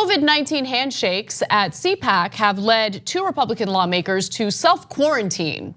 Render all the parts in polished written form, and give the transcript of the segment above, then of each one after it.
COVID-19 handshakes at CPAC have led two Republican lawmakers to self-quarantine.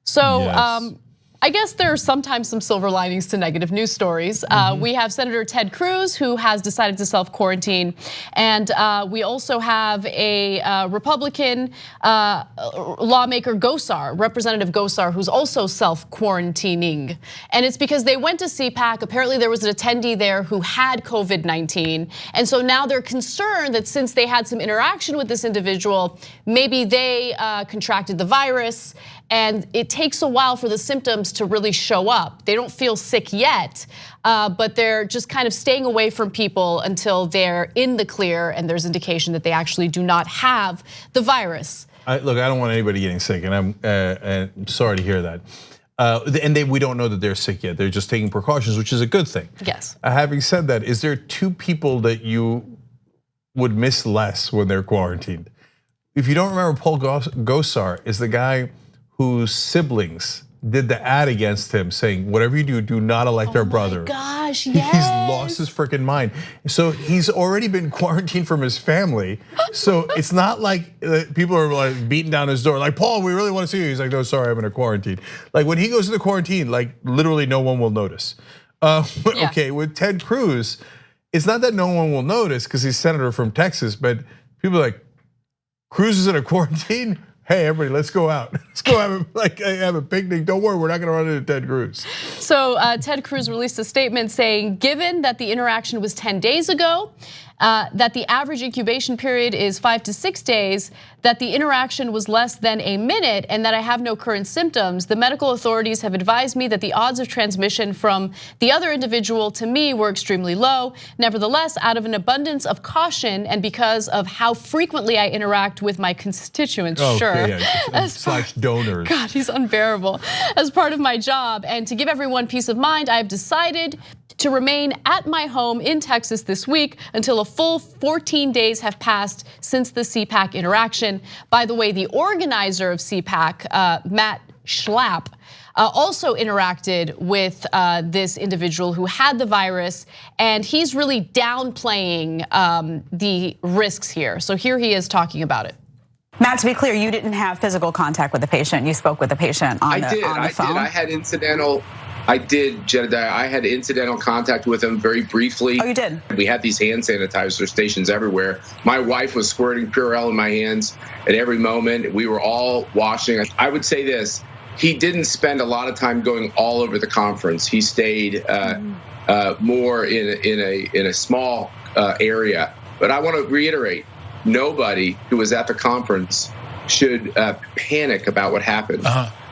So yes. I guess there are sometimes some silver linings to negative news stories. We have Senator Ted Cruz, who has decided to self-quarantine. And we also have a Republican lawmaker, Gosar, Representative Gosar, who's also self-quarantining. And it's because they went to CPAC. Apparently there was an attendee there who had COVID-19. And so now they're concerned that since they had some interaction with this individual, maybe they contracted the virus. And it takes a while for the symptoms to really show up. They don't feel sick yet, but they're just kind of staying away from people until they're in the clear and there's indication that they actually do not have the virus. Look, I don't want anybody getting sick, and I'm sorry to hear that. And we don't know that they're sick yet. They're just taking precautions, which is a good thing. Yes. Having said that, is there two people that you would miss less when they're quarantined? If you don't remember, Paul Gosar is the guy whose siblings did the ad against him saying, whatever you do, do not elect our brother. Oh my gosh, yes. He's lost his freaking mind. So he's already been quarantined from his family. So it's not like people are like beating down his door, like, Paul, we really want to see you. He's like, no, sorry, I'm in a quarantine. Like when he goes into quarantine, like literally no one will notice. Okay, with Ted Cruz, it's not that no one will notice because he's senator from Texas, but people are like, Cruz is in a quarantine? Hey, everybody, let's go out. Let's go have a picnic. Don't worry, we're not gonna run into Ted Cruz. So Ted Cruz released a statement saying, given that the interaction was 10 days ago, that the average incubation period is 5 to 6 days, that the interaction was less than a minute, and that I have no current symptoms. The medical authorities have advised me that the odds of transmission from the other individual to me were extremely low. Nevertheless, out of an abundance of caution and because of how frequently I interact with my constituents, slash donors. God, he's unbearable. As part of my job and to give everyone peace of mind, I have decided to remain at my home in Texas this week until a full 14 days have passed since the CPAC interaction. By the way, the organizer of CPAC, Matt Schlapp, also interacted with this individual who had the virus, and he's really downplaying the risks here. So here he is talking about it. Matt, to be clear, you didn't have physical contact with the patient. You spoke with the patient on the phone. I had incidental. I did, Jedediah. I had incidental contact with him very briefly. Oh, you did? We had these hand sanitizer stations everywhere. My wife was squirting Purell in my hands at every moment. We were all washing. I would say this: he didn't spend a lot of time going all over the conference. He stayed more in a small area. But I want to reiterate: nobody who was at the conference should panic about what happened.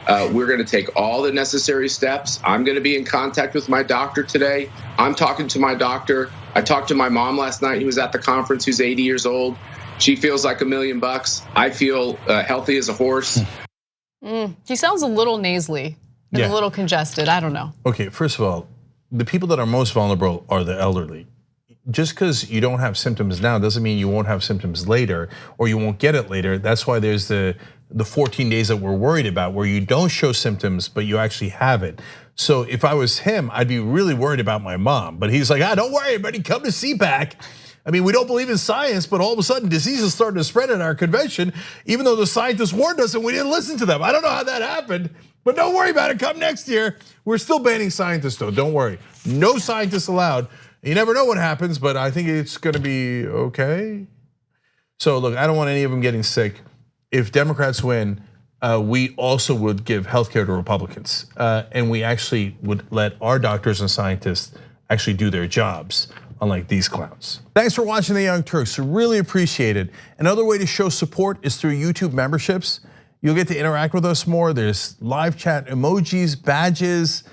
We're going to take all the necessary steps. I'm going to be in contact with my doctor today. I'm talking to my doctor. I talked to my mom last night who was at the conference, who's 80 years old. She feels like $1 million. I feel healthy as a horse. He sounds a little nasally and a little congested. I don't know. Okay, first of all, the people that are most vulnerable are the elderly. Just because you don't have symptoms now doesn't mean you won't have symptoms later or you won't get it later. That's why there's the 14 days that we're worried about where you don't show symptoms, but you actually have it. So if I was him, I'd be really worried about my mom. But he's like, don't worry, everybody, come to CPAC. I mean, we don't believe in science, but all of a sudden disease is starting to spread at our convention, even though the scientists warned us and we didn't listen to them. I don't know how that happened, but don't worry about it, come next year. We're still banning scientists though, don't worry. No scientists allowed. You never know what happens, but I think it's gonna be okay. So look, I don't want any of them getting sick. If Democrats win, we also would give healthcare to Republicans. And we actually would let our doctors and scientists actually do their jobs, unlike these clowns. Thanks for watching The Young Turks, really appreciate it. Another way to show support is through YouTube memberships. You'll get to interact with us more. There's live chat emojis, badges.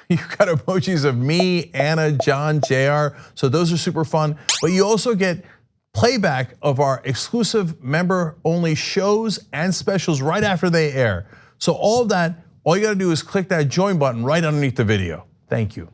You've got emojis of me, Anna, John, JR, so those are super fun. But you also get playback of our exclusive member-only shows and specials right after they air. So all of that, all you gotta do is click that join button right underneath the video. Thank you.